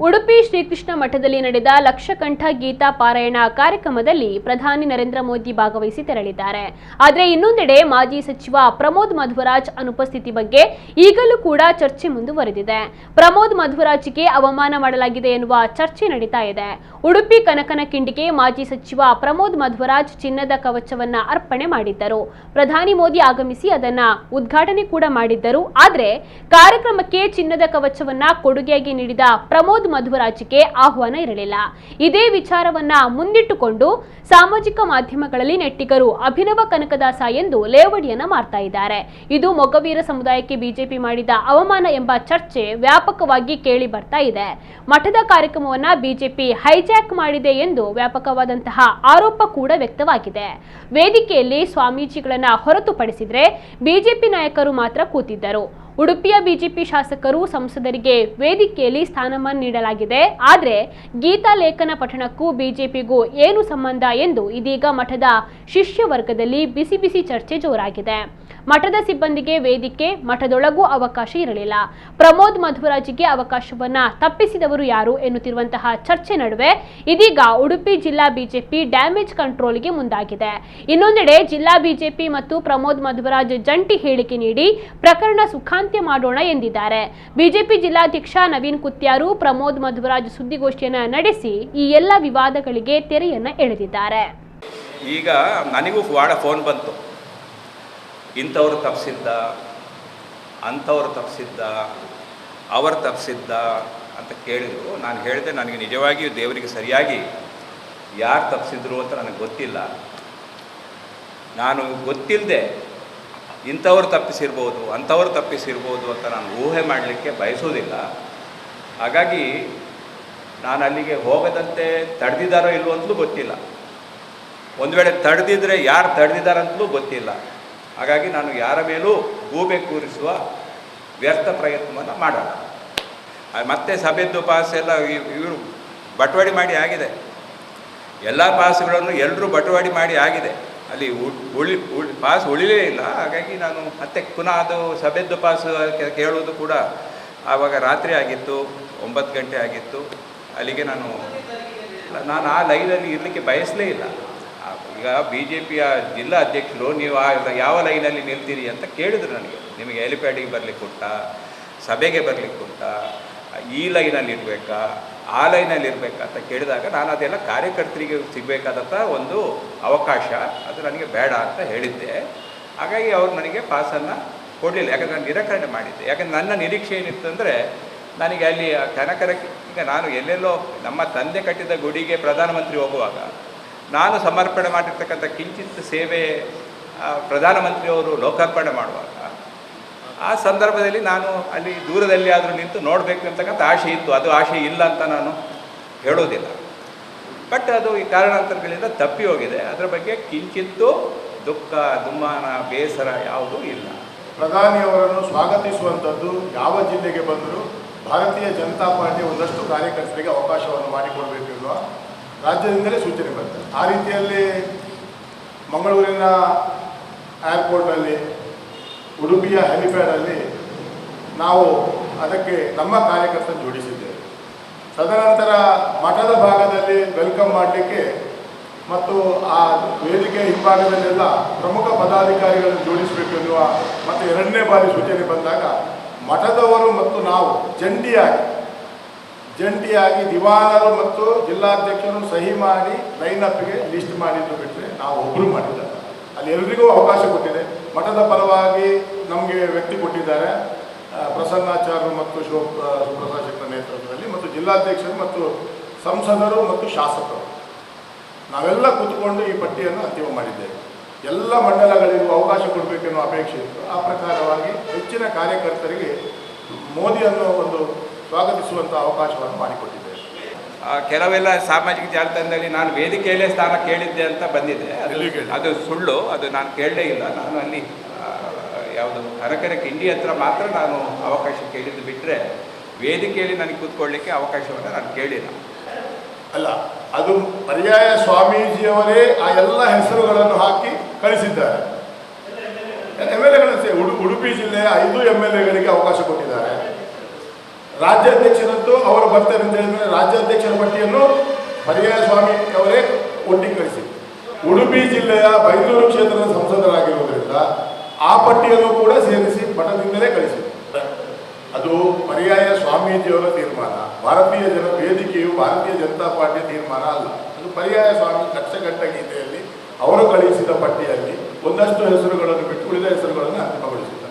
ಉಡುಪಿ ಶ್ರೀಕೃಷ್ಣ ಮಠದಲ್ಲಿ ನಡೆದ ಲಕ್ಷಕಂಠ ಗೀತಾ ಪಾರಾಯಣ ಕಾರ್ಯಕ್ರಮದಲ್ಲಿ ಪ್ರಧಾನಿ ನರೇಂದ್ರ ಮೋದಿ ಭಾಗವಹಿಸಿ ತೆರಳಿದ್ದಾರೆ. ಆದರೆ ಇನ್ನೊಂದೆಡೆ ಮಾಜಿ ಸಚಿವ ಪ್ರಮೋದ್ ಮಧ್ವರಾಜ್ ಅನುಪಸ್ಥಿತಿ ಬಗ್ಗೆ ಈಗಲೂ ಕೂಡ ಚರ್ಚೆ ಮುಂದುವರೆದಿದೆ. ಪ್ರಮೋದ್ ಮಧ್ವರಾಜ್ಗೆ ಅವಮಾನ ಮಾಡಲಾಗಿದೆ ಎನ್ನುವ ಚರ್ಚೆ ನಡೀತಾ ಇದೆ. ಉಡುಪಿ ಕನಕನಕಿಂಡಿಗೆ ಮಾಜಿ ಸಚಿವ ಪ್ರಮೋದ್ ಮಧ್ವರಾಜ್ ಚಿನ್ನದ ಕವಚವನ್ನ ಅರ್ಪಣೆ ಮಾಡಿದ್ದರು. ಪ್ರಧಾನಿ ಮೋದಿ ಆಗಮಿಸಿ ಅದನ್ನ ಉದ್ಘಾಟನೆ ಕೂಡ ಮಾಡಿದ್ದರು. ಆದರೆ ಕಾರ್ಯಕ್ರಮಕ್ಕೆ ಚಿನ್ನದ ಕವಚವನ್ನ ಕೊಡುಗೆಯಾಗಿ ನೀಡಿದ ಪ್ರಮೋದ್ ಮಧ್ವರಾಜ್ಗೆ ಆಹ್ವಾನ ಇರಲಿಲ್ಲ. ಇದೇ ವಿಚಾರವನ್ನ ಮುಂದಿಟ್ಟುಕೊಂಡು ಸಾಮಾಜಿಕ ಮಾಧ್ಯಮಗಳಲ್ಲಿ ನೆಟ್ಟಿಗರು ಅಭಿನವ ಕನಕದಾಸ ಎಂದು ಲೇವಡಿಯನ್ನ ಮಾಡ್ತಾ ಇದ್ದಾರೆ. ಇದು ಮೊಗವೀರ ಸಮುದಾಯಕ್ಕೆ ಬಿಜೆಪಿ ಮಾಡಿದ ಅವಮಾನ ಎಂಬ ಚರ್ಚೆ ವ್ಯಾಪಕವಾಗಿ ಕೇಳಿ ಬರ್ತಾ ಇದೆ. ಮಠದ ಕಾರ್ಯಕ್ರಮವನ್ನ ಬಿಜೆಪಿ ಹೈಜಾಕ್ ಮಾಡಿದೆ ಎಂದು ವ್ಯಾಪಕವಾದಂತಹ ಆರೋಪ ಕೂಡ ವ್ಯಕ್ತವಾಗಿದೆ. ವೇದಿಕೆಯಲ್ಲಿ ಸ್ವಾಮೀಜಿಗಳನ್ನ ಹೊರತುಪಡಿಸಿದ್ರೆ ಬಿಜೆಪಿ ನಾಯಕರು ಮಾತ್ರ ಕೂತಿದ್ದರು. ಉಡುಪಿಯ ಬಿಜೆಪಿ ಶಾಸಕರು ಸಂಸದರಿಗೆ ವೇದಿಕೆಯಲ್ಲಿ ಸ್ಥಾನಮಾನ ನೀಡಲಾಗಿದೆ. ಆದರೆ ಗೀತಾ ಲೇಖನ ಪಠಣಕ್ಕೂ ಬಿಜೆಪಿಗೂ ಏನು ಸಂಬಂಧ ಎಂದು ಇದೀಗ ಮಠದ ಶಿಷ್ಯ ವರ್ಗದಲ್ಲಿ ಬಿಸಿ ಬಿಸಿ ಚರ್ಚೆ ಜೋರಾಗಿದೆ. ಮಠದ ಸಿಬ್ಬಂದಿಗೆ ವೇದಿಕೆ, ಮಠದೊಳಗೂ ಅವಕಾಶ ಇರಲಿಲ್ಲ. ಪ್ರಮೋದ್ ಮಧ್ವರಾಜ್ಗೆ ಅವಕಾಶವನ್ನ ತಪ್ಪಿಸಿದವರು ಯಾರು ಎನ್ನುತ್ತಿರುವಂತಹ ಚರ್ಚೆ ನಡುವೆ ಇದೀಗ ಉಡುಪಿ ಜಿಲ್ಲಾ ಬಿಜೆಪಿ ಡ್ಯಾಮೇಜ್ ಕಂಟ್ರೋಲ್ಗೆ ಮುಂದಾಗಿದೆ. ಇನ್ನೊಂದೆಡೆ ಜಿಲ್ಲಾ ಬಿಜೆಪಿ ಮತ್ತು ಪ್ರಮೋದ್ ಮಧ್ವರಾಜ್ ಜಂಟಿ ಹೇಳಿಕೆ ನೀಡಿ ಪ್ರಕರಣ ಸುಖಾಂತ್ಯ ಮಾಡೋಣ ಎಂದಿದ್ದಾರೆ. ಬಿಜೆಪಿ ಜಿಲ್ಲಾಧ್ಯಕ್ಷ ನವೀನ್ ಕುತ್ಯಾರು ಪ್ರಮೋದ್ ಮಧ್ವರಾಜ್ ಸುದ್ದಿಗೋಷ್ಠಿಯನ್ನ ನಡೆಸಿ ಈ ಎಲ್ಲ ವಿವಾದಗಳಿಗೆ ತೆರೆಯನ್ನ ಎಳೆದಿದ್ದಾರೆ. ಈಗ ನನಗೂ ಫೋನ್ ಬಂತು, ಇಂಥವ್ರು ತಪ್ಪಿಸಿದ್ದ, ಅಂಥವ್ರು ತಪ್ಪಿಸಿದ್ದ, ಅವರು ತಪ್ಪಿಸಿದ್ದ ಅಂತ ಕೇಳಿದರು. ನಾನು ಹೇಳಿದೆ, ನನಗೆ ನಿಜವಾಗಿಯೂ ದೇವರಿಗೆ ಸರಿಯಾಗಿ ಯಾರು ತಪ್ಪಿಸಿದ್ರು ಅಂತ ನನಗೆ ಗೊತ್ತಿಲ್ಲ. ನಾನು ಗೊತ್ತಿಲ್ಲದೆ ಇಂಥವ್ರು ತಪ್ಪಿಸಿರ್ಬೋದು, ಅಂಥವ್ರು ತಪ್ಪಿಸಿರ್ಬೋದು ಅಂತ ನಾನು ಊಹೆ ಮಾಡಲಿಕ್ಕೆ ಬಯಸೋದಿಲ್ಲ. ಹಾಗಾಗಿ ನಾನು ಅಲ್ಲಿಗೆ ಹೋಗದಂತೆ ತಡೆದಿದ್ದಾರೋ ಇಲ್ವೋ ಅಂತಲೂ ಗೊತ್ತಿಲ್ಲ. ಒಂದು ವೇಳೆ ತಡೆದಿದ್ದರೆ ಯಾರು ತಡೆದಿದ್ದಾರಂತಲೂ ಗೊತ್ತಿಲ್ಲ. ಹಾಗಾಗಿ ನಾನು ಯಾರ ಮೇಲೂ ಗೂಬೆ ಕೂರಿಸುವ ವ್ಯರ್ಥ ಪ್ರಯತ್ನವನ್ನು ಮಾಡೋಣ. ಮತ್ತೆ ಸಭೆದ್ದು ಪಾಸ್ ಎಲ್ಲ ಇವರು ಬಟವಾಡಿ ಮಾಡಿ ಆಗಿದೆ. ಎಲ್ಲ ಪಾಸ್ಗಳನ್ನು ಎಲ್ಲರೂ ಬಟವಾಡಿ ಮಾಡಿ ಆಗಿದೆ. ಅಲ್ಲಿ ಪಾಸ್ ಉಳಿಲೇ ಇಲ್ಲ. ಹಾಗಾಗಿ ನಾನು ಮತ್ತೆ ಪುನಃ ಅದು ಸಭೆದ್ದು ಪಾಸ್ ಕೇಳೋದು ಕೂಡ ಆವಾಗ ರಾತ್ರಿ ಆಗಿತ್ತು, 9 ಗಂಟೆ ಆಗಿತ್ತು. ಅಲ್ಲಿಗೆ ನಾನು ಆ ಲೈನಲ್ಲಿ ಇರಲಿಕ್ಕೆ ಬಯಸಲೇ ಇಲ್ಲ. ಈಗ BJPಯ ಜಿಲ್ಲಾ ಅಧ್ಯಕ್ಷರು ನೀವು ಯಾವ ಲೈನಲ್ಲಿ ನಿಲ್ತೀರಿ ಅಂತ ಕೇಳಿದ್ರು ನನಗೆ. ನಿಮಗೆ ಹೆಲಿಪ್ಯಾಡಿಗೆ ಬರಲಿಕ್ಕೆ ಉಂಟಾ, ಸಭೆಗೆ ಬರಲಿಕ್ಕೆ ಉಂಟಾ, ಈ ಲೈನಲ್ಲಿ ಇರಬೇಕಾ, ಆ ಲೈನಲ್ಲಿ ಇರಬೇಕಾ ಅಂತ ಕೇಳಿದಾಗ ನಾನು ಅದೆಲ್ಲ ಕಾರ್ಯಕರ್ತರಿಗೆ ಸಿಗಬೇಕಾದಂಥ ಒಂದು ಅವಕಾಶ, ಅದು ನನಗೆ ಬೇಡ ಅಂತ ಹೇಳಿದ್ದೆ. ಹಾಗಾಗಿ ಅವರು ನನಗೆ ಪಾಸನ್ನು ಕೊಡಲಿಲ್ಲ. ಯಾಕಂದರೆ ನಾನು ನಿರಾಕರಣೆ ಮಾಡಿದ್ದೆ. ಯಾಕಂದರೆ ನನ್ನ ನಿರೀಕ್ಷೆ ಏನಿತ್ತು ಅಂದರೆ, ನನಗೆ ಅಲ್ಲಿ ಈಗ ನಾನು ಎಲ್ಲೆಲ್ಲೋ ನಮ್ಮ ತಂದೆ ಕಟ್ಟಿದ ಗುಡಿಗೆ ಪ್ರಧಾನಮಂತ್ರಿ ಹೋಗುವಾಗ ನಾನು ಸಮರ್ಪಣೆ ಮಾಡಿರ್ತಕ್ಕಂಥ ಕಿಂಚಿತ್ ಸೇವೆ ಪ್ರಧಾನಮಂತ್ರಿಯವರು ಲೋಕಾರ್ಪಣೆ ಮಾಡುವಾಗ ಆ ಸಂದರ್ಭದಲ್ಲಿ ನಾನು ಅಲ್ಲಿ ದೂರದಲ್ಲಿ ಆದರೂ ನಿಂತು ನೋಡಬೇಕು ಅಂತಕ್ಕಂಥ ಆಶೆ ಇತ್ತು. ಅದು ಆಶೆ ಇಲ್ಲ ಅಂತ ನಾನು ಹೇಳೋದಿಲ್ಲ. ಬಟ್ ಅದು ಈ ಕಾರಣಾಂತರಗಳಿಂದ ತಪ್ಪಿ ಹೋಗಿದೆ. ಅದರ ಬಗ್ಗೆ ಕಿಂಚಿತ್ತು ದುಃಖ, ದುಮ್ಮಾನ, ಬೇಸರ ಯಾವುದೂ ಇಲ್ಲ. ಪ್ರಧಾನಿಯವರನ್ನು ಸ್ವಾಗತಿಸುವಂಥದ್ದು ಯಾವ ಜಿಲ್ಲೆಗೆ ಬಂದರೂ ಭಾರತೀಯ ಜನತಾ ಪಾರ್ಟಿಯ ಒಂದಷ್ಟು ಕಾರ್ಯಕರ್ತರಿಗೆ ಅವಕಾಶವನ್ನು ಮಾಡಿಕೊಡಬೇಕು ಎನ್ನುವ ರಾಜ್ಯದಿಂದಲೇ ಸೂಚನೆ ಬರ್ತದೆ. ಆ ರೀತಿಯಲ್ಲಿ ಮಂಗಳೂರಿನ ಏರ್ಪೋರ್ಟಲ್ಲಿ, ಉಡುಪಿಯ ಹೆಲಿಪ್ಯಾಡಲ್ಲಿ ನಾವು ಅದಕ್ಕೆ ನಮ್ಮ ಕಾರ್ಯಕರ್ತನ ಜೋಡಿಸಿದ್ದೇವೆ. ತದನಂತರ ಮಠದ ಭಾಗದಲ್ಲಿ ವೆಲ್ಕಮ್ ಮಾಡಲಿಕ್ಕೆ ಮತ್ತು ಆ ವೇದಿಕೆ ಹಿಂಭಾಗದಲ್ಲೆಲ್ಲ ಪ್ರಮುಖ ಪದಾಧಿಕಾರಿಗಳನ್ನು ಜೋಡಿಸಬೇಕು ಎನ್ನುವ ಮತ್ತು 2ನೇ ಬಾರಿ ಸೂಚನೆ ಬಂದಾಗ ಮಠದವರು ಮತ್ತು ನಾವು ಜಂಟಿಯಾಗಿ ದಿವಾನರು ಮತ್ತು ಜಿಲ್ಲಾಧ್ಯಕ್ಷರು ಸಹಿ ಮಾಡಿ ಲೈನಪ್ಗೆ ಲಿಸ್ಟ್ ಮಾಡಿದ್ದು ಬಿಟ್ಟರೆ ನಾವು ಒಬ್ಬರು ಮಾಡಿದ್ದಾರೆ. ಅಲ್ಲಿ ಎಲ್ರಿಗೂ ಅವಕಾಶ ಕೊಟ್ಟಿದೆ. ಮಠದ ಪರವಾಗಿ ನಮಗೆ ವ್ಯಕ್ತಿ ಕೊಟ್ಟಿದ್ದಾರೆ, ಪ್ರಸನ್ನಾಚಾರ್ಯರು ಮತ್ತು ಸುಪ್ರಸಾದ್ ಶೆಟ್ಟರ್ ನೇತೃತ್ವದಲ್ಲಿ, ಮತ್ತು ಜಿಲ್ಲಾಧ್ಯಕ್ಷರು ಮತ್ತು ಸಂಸದರು ಮತ್ತು ಶಾಸಕರು ನಾವೆಲ್ಲ ಕೂತ್ಕೊಂಡು ಈ ಪಟ್ಟಿಯನ್ನು ಅಂತಿಮ ಮಾಡಿದ್ದೇವೆ. ಎಲ್ಲ ಮಂಡಲಗಳಿಗೂ ಅವಕಾಶ ಕೊಡಬೇಕೆನ್ನುವ ಅಪೇಕ್ಷೆ ಇತ್ತು. ಆ ಪ್ರಕಾರವಾಗಿ ಹೆಚ್ಚಿನ ಕಾರ್ಯಕರ್ತರಿಗೆ ಮೋದಿಯನ್ನು ಒಂದು ಸ್ವಾಗತಿಸುವಂಥ ಅವಕಾಶವನ್ನು ಮಾಡಿಕೊಟ್ಟಿದ್ದೇವೆ. ಕೆಲವೆಲ್ಲ ಸಾಮಾಜಿಕ ಜಾಲತಾಣದಲ್ಲಿ ನಾನು ವೇದಿಕೆಯಲ್ಲೇ ಸ್ಥಾನ ಕೇಳಿದ್ದೆ ಅಂತ ಬಂದಿದೆ. ಅದು ಸುಳ್ಳು. ಅದು ನಾನು ಕೇಳಲೇ ಇಲ್ಲ. ನಾನು ಅಲ್ಲಿ ಯಾವುದು ಕನಕನಕಿಂಡಿ ಹತ್ರ ಮಾತ್ರ ನಾನು ಅವಕಾಶ ಕೇಳಿದ್ದು ಬಿಟ್ಟರೆ ವೇದಿಕೆಯಲ್ಲಿ ನನಗೆ ಕೂತ್ಕೊಳ್ಳಿಕ್ಕೆ ಅವಕಾಶವನ್ನು ನಾನು ಕೇಳಿಲ್ಲ. ಅಲ್ಲ, ಅದು ಪರ್ಯಾಯ ಸ್ವಾಮೀಜಿಯವರೇ ಆ ಎಲ್ಲ ಹೆಸರುಗಳನ್ನು ಹಾಕಿ ಕಳಿಸಿದ್ದಾರೆ. MLAಗಳನ್ನು ಉಡುಪಿ ಜಿಲ್ಲೆಯ 5 MLAಗಳಿಗೆ ಅವಕಾಶ ಕೊಟ್ಟಿದ್ದಾರೆ. ರಾಜ್ಯಾಧ್ಯಕ್ಷರಂತೂ ಅವರು ಬರ್ತಾರೆ ಅಂತ ಹೇಳಿದ್ರೆ ರಾಜ್ಯಾಧ್ಯಕ್ಷರ ಪಟ್ಟಿಯನ್ನು ಪರ್ಯಾಯ ಸ್ವಾಮಿ ಅವರೇ ಒಟ್ಟಿಗೆ ಕಳಿಸಿದ್ರು. ಉಡುಪಿ ಜಿಲ್ಲೆಯ ಬೈಂದೂರು ಕ್ಷೇತ್ರದ ಸಂಸದರಾಗಿರುವುದರಿಂದ ಆ ಪಟ್ಟಿಯನ್ನು ಕೂಡ ಸೇರಿಸಿ ಮಠದಿಂದಲೇ ಕಳಿಸಿದರು. ಅದು ಪರ್ಯಾಯ ಸ್ವಾಮೀಜಿಯವರ ತೀರ್ಮಾನ, ಭಾರತೀಯ ವೇದಿಕೆಯು ಭಾರತೀಯ ಜನತಾ ಪಾರ್ಟಿಯ ತೀರ್ಮಾನ ಅಲ್ಲ. ಅದು ಪರ್ಯಾಯ ಸ್ವಾಮಿ ಲಕ್ಷಗಂಟ ಗೀತೆಯಲ್ಲಿ ಅವರು ಕಳುಹಿಸಿದ ಪಟ್ಟಿಯಲ್ಲಿ ಒಂದಷ್ಟು ಹೆಸರುಗಳನ್ನು ಬಿಟ್ಟು ಉಳಿದ ಹೆಸರುಗಳನ್ನು ಅಂತಿಮಗೊಳಿಸಿದರು.